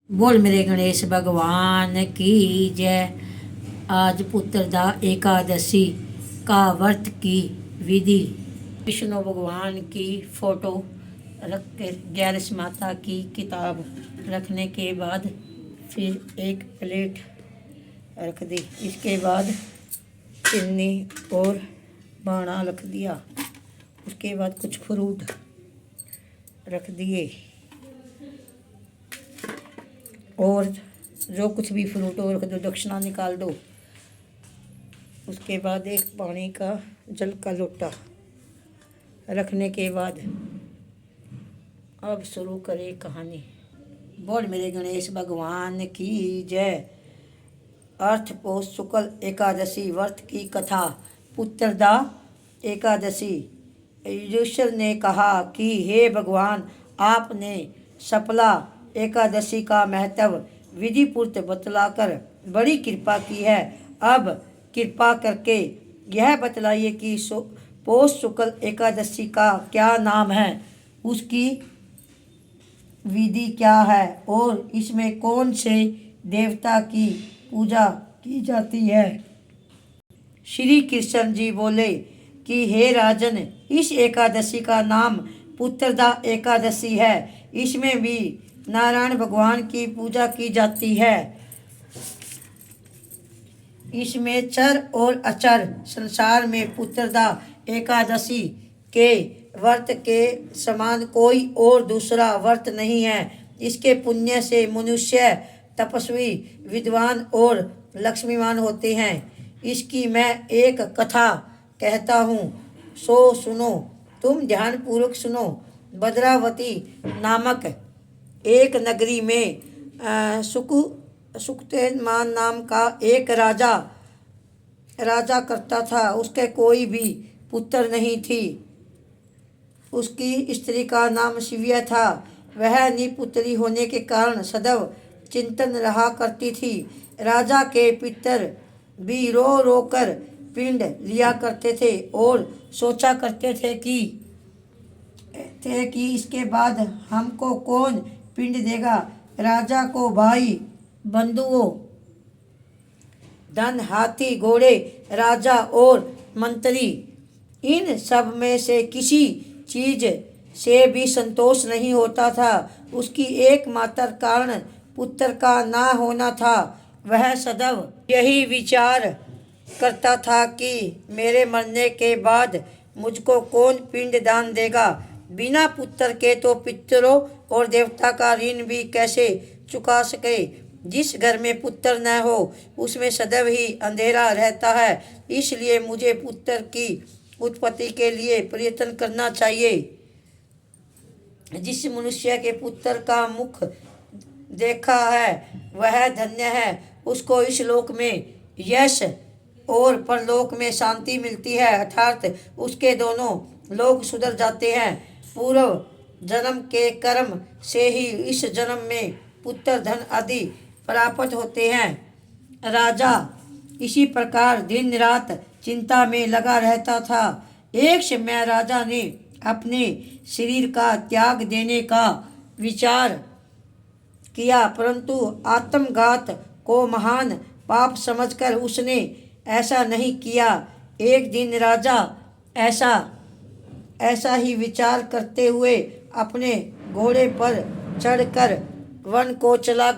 बोल मेरे गणेश भगवान की जय। आज पुत्रदा एकादशी का व्रत की विधि। विष्णु भगवान की फोटो रख के 11 माता की किताब रखने के बाद फिर एक प्लेट रख दी। इसके बाद चीनी और बाणा रख दिया। उसके बाद कुछ फ्रूट रख दिए और जो कुछ भी फ्रूट हो रख दो, दक्षिणा निकाल दो। उसके बाद एक पानी का जल का लोटा रखने के बाद अब शुरू करें कहानी। बोल मेरे गणेश भगवान की जय। अर्थ पोष शुक्ल एकादशी व्रत की कथा। पुत्रदा एकादशी। युधिष्ठिर ने कहा कि हे भगवान, आपने सफला एकादशी का महत्व विधिपूर्वक बतलाकर बड़ी कृपा की है। अब कृपा करके यह बतलाइए कि पौष शुक्ल एकादशी का क्या नाम है, उसकी विधि क्या है और इसमें कौन से देवता की पूजा की जाती है। श्री कृष्ण जी बोले कि हे राजन, इस एकादशी का नाम पुत्रदा एकादशी है। इसमें भी नारायण भगवान की पूजा की जाती है। इसमें चर और अचर संसार में पुत्रदा एकादशी के व्रत के समान कोई और दूसरा व्रत नहीं है। इसके पुण्य से मनुष्य तपस्वी, विद्वान और लक्ष्मीवान होते हैं। इसकी मैं एक कथा कहता हूँ, सो सुनो। तुम ध्यानपूर्वक सुनो। भद्रावती नामक एक नगरी में सुक्तेमान नाम का एक राजा करता था। उसके कोई भी पुत्र नहीं थी। उसकी स्त्री का नाम शिव्या था। वह निपुत्री होने के कारण सदैव चिंतन रहा करती थी। राजा के पितर भी रो रो कर पिंड लिया करते थे और सोचा करते थे कि इसके बाद हमको कौन पिंड देगा। राजा को भाई बंधुओं, धन, हाथी, घोड़े, राजा और मंत्री, इन सब में से किसी चीज से भी संतोष नहीं होता था। उसकी एकमात्र कारण पुत्र का ना होना था। वह सदैव यही विचार करता था कि मेरे मरने के बाद मुझको कौन पिंड दान देगा। बिना पुत्र के तो पितरों और देवता का ऋण भी कैसे चुका सके। जिस घर में पुत्र न हो उसमें सदैव ही अंधेरा रहता है। इसलिए मुझे पुत्र की उत्पत्ति के लिए प्रयत्न करना चाहिए। जिस मनुष्य के पुत्र का मुख देखा है वह धन्य है। उसको इस लोक में यश और परलोक में शांति मिलती है, अर्थात उसके दोनों लोग सुधर जाते हैं। पूर्व जन्म के कर्म से ही इस जन्म में पुत्र, धन आदि प्राप्त होते हैं। राजा इसी प्रकार दिन रात चिंता में लगा रहता था। एक समय राजा ने अपने शरीर का त्याग देने का विचार किया, परंतु आत्मघात को महान पाप समझकर उसने ऐसा नहीं किया। एक दिन राजा ऐसा ही विचार करते हुए अपने घोड़े पर चढ़कर वन को चल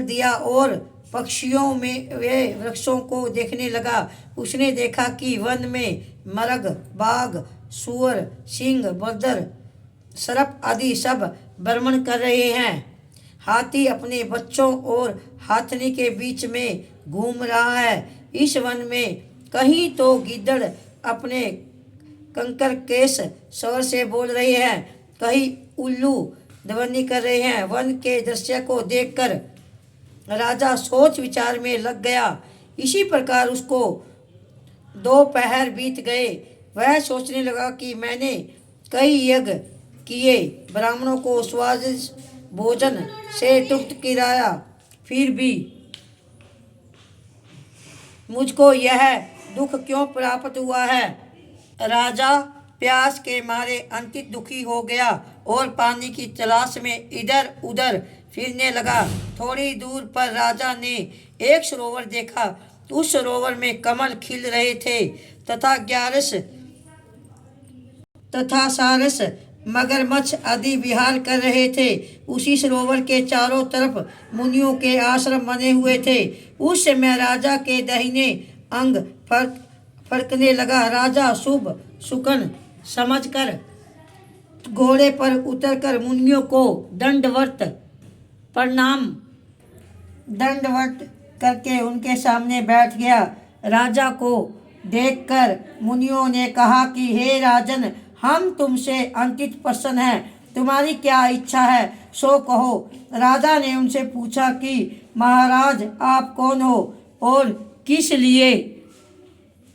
दिया और पक्षियों में वे वृक्षों को देखने लगा। उसने देखा कि वन में मरग, बाघ, सुअर, सिंह, बंदर, सर्प आदि सब भ्रमण कर रहे हैं। हाथी अपने बच्चों और हाथनी के बीच में घूम रहा है। इस वन में कहीं तो गिद्दड़ अपने कंकर केश स्वर से बोल रहे हैं, कहीं उल्लू ध्वनि कर रहे हैं। वन के दृश्य को देखकर राजा सोच विचार में लग गया। इसी प्रकार उसको 2 पहर बीत गए। वह सोचने लगा कि मैंने कई यज्ञ किए, ब्राह्मणों को स्वादिष्ट भोजन से तृप्त कराया, फिर भी मुझको यह दुख क्यों प्राप्त हुआ है। राजा प्यास के मारे अंकित दुखी हो गया और पानी की तलाश में इधर उधर फिरने लगा। थोड़ी दूर पर राजा ने एक सरोवर देखा। उस सरोवर में कमल खिल रहे थे तथा ग्यारस तथा सारस मगरमच्छ आदि विहार कर रहे थे। उसी सरोवर के चारों तरफ मुनियों के आश्रम बने हुए थे। उस समय राजा के दाहिने अंग फड़कने लगा। राजा शुभ सुकन समझकर घोड़े पर उतरकर मुनियों को दंडवत करके उनके सामने बैठ गया। राजा को देखकर मुनियों ने कहा कि हे राजन, हम तुमसे अत्यंत प्रसन्न हैं। तुम्हारी क्या इच्छा है सो कहो। राजा ने उनसे पूछा कि महाराज, आप कौन हो और किस लिए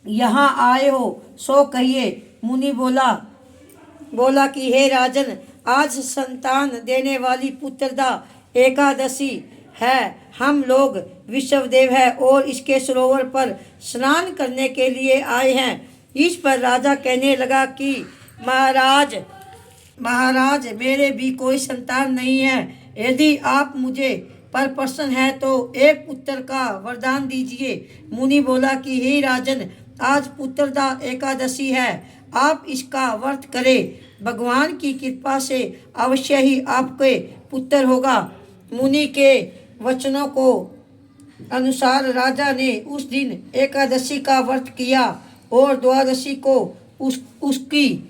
यहाँ आए हो, सो कहिए। मुनि बोला कि हे राजन, आज संतान देने वाली पुत्रदा एकादशी है। हम लोग विश्वदेव है और इसके सरोवर पर स्नान करने के लिए आए हैं। इस पर राजा कहने लगा कि महाराज, मेरे भी कोई संतान नहीं है। यदि आप मुझे पर प्रसन्न है तो एक पुत्र का वरदान दीजिए। मुनि बोला कि हे राजन, आज पुत्रदा एकादशी है, आप इसका व्रत करें। भगवान की कृपा से अवश्य ही आपके पुत्र होगा। मुनि के वचनों को अनुसार राजा ने उस दिन एकादशी का व्रत किया और द्वादशी को उसकी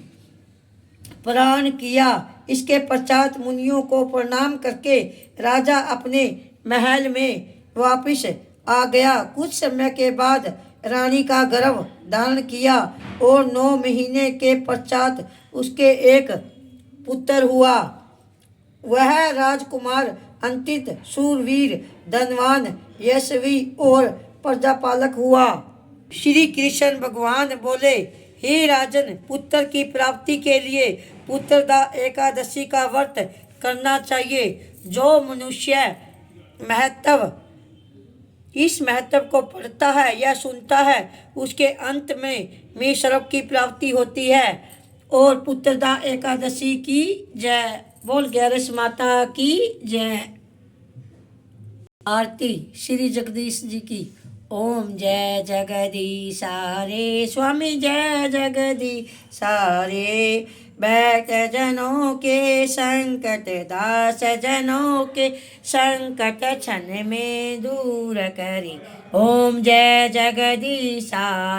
पारण किया। इसके पश्चात मुनियों को प्रणाम करके राजा अपने महल में वापस आ गया। कुछ समय के बाद रानी का गर्भ धारण किया और 9 महीने के पश्चात उसके एक पुत्र हुआ। वह राजकुमार अत्यंत शूरवीर, धनवान, यशस्वी और प्रजापालक हुआ। श्री कृष्ण भगवान बोले, हे राजन, पुत्र की प्राप्ति के लिए पुत्रदा एकादशी का व्रत करना चाहिए। जो मनुष्य इस महत्व को पढ़ता है या सुनता है, उसके अंत में स्वर्ग की प्राप्ति होती है। और पुत्रदा एकादशी की जय। बोल ग्यारस माता की जय। आरती श्री जगदीश जी की। ओम जय जगदीश रे स्वामी, जय जगदीश रे। भक्त जनों के संकट, दास जनों के संकट क्षण में दूर करी। ओम जय जगदीश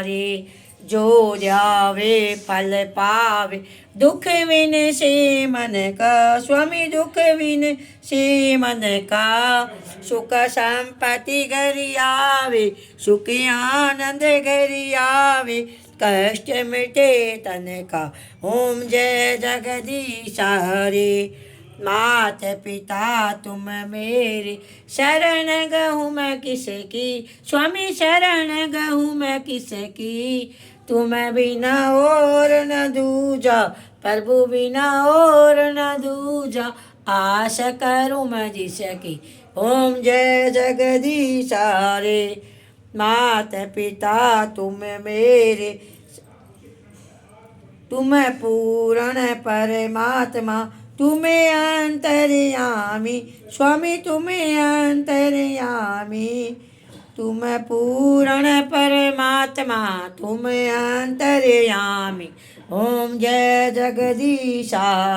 रे। जो जावे फल पावे, दुख विन से मन का। स्वामी दुख विन से मन का। सुख संपत्ति घरि आवे, सुख आनंद घरि आवे। कष्ट मिटे तन का। ओम जय जगदीश रे। मात पिता तुम मेरे, शरण गहूँ मैं किसकी। स्वामी शरण गहूँ मैं किसकी। तुम बिना और न दूजा, प्रभु बिना और न दूजा। आस करूँ मैं जिसकी। ओम जय जगदीश रे। मात पिता तुम मेरे, तुम पूर्ण परमात्मा, तुम्हें अंतर्यामी। स्वामी तुम्हें अंतर्यामी। तुम पूर्ण परमात्मा, तुम अंतर्यामी। ओम जय जगदीश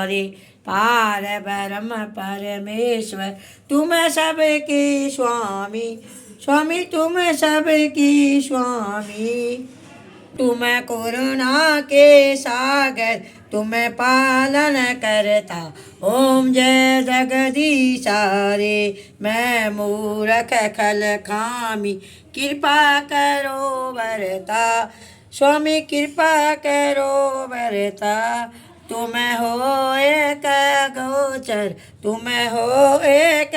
रे। पार ब्रह्म परमेश्वर, तुम सबके स्वामी। स्वामी तुम सबकी स्वामी। तुम करुणा के सागर, तुम पालन करता। ओम जय जगदीश रे। मैं मूर्ख खल खामी, कृपा करो बरता। स्वामी कृपा करो बरता। तुम हो एक गोचर, तुम हो एक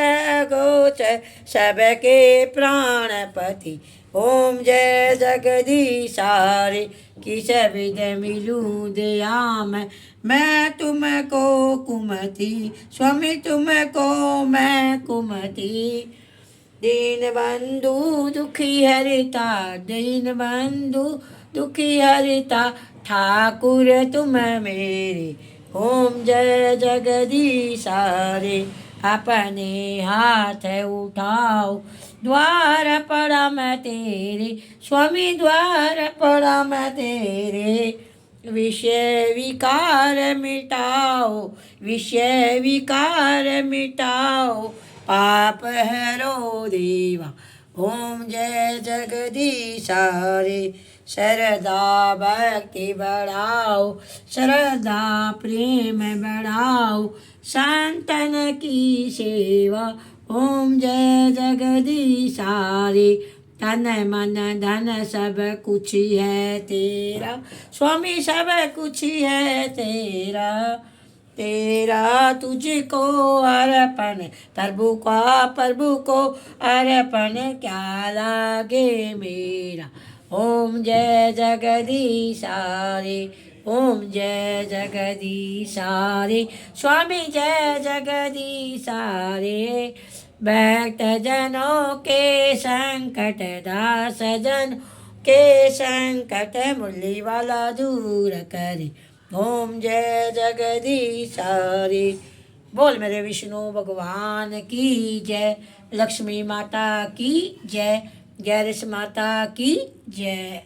गोचर, सबके प्राणपति। ओम जय जगदीश रे। किस विध मिलूं दया मैं तुमको कुमति। स्वामी तुमको मैं कुमति। दीन बंधु दुखी हरिता, दीन बंधु दुखी हरता ठाकुर तुम मेरे। ओम जय जगदीश हरे। अपने हाथ उठाओ, द्वार पड़ा मैं तेरे, स्वामी द्वार पड़ा मैं तेरे। विषय विकार मिटाओ, विषय विकार मिटाओ, पाप हरो देवा। ओम जय जगदीश हरे। श्रद्धा भक्ति बढ़ाओ, श्रद्धा प्रेम बढ़ाओ, संतन की सेवा। ओम जय जगदीश हरे। तन मन धन सब कुछ है तेरा, स्वामी सब कुछ है तेरा। तेरा तुझको अर्पण, प्रभु को अर्पण क्या लागे मेरा। ओम जय जगदीश हरे। ओम जय जगदीश हरे। स्वामी जय जगदीश हरे। भक्त जनों के संकट, दास जनों के संकट, मुरली वाला दूर करे। ओम जय जगदीश हरे। बोल मेरे विष्णु भगवान की जय। लक्ष्मी माता की जय। गैरस माता की जय।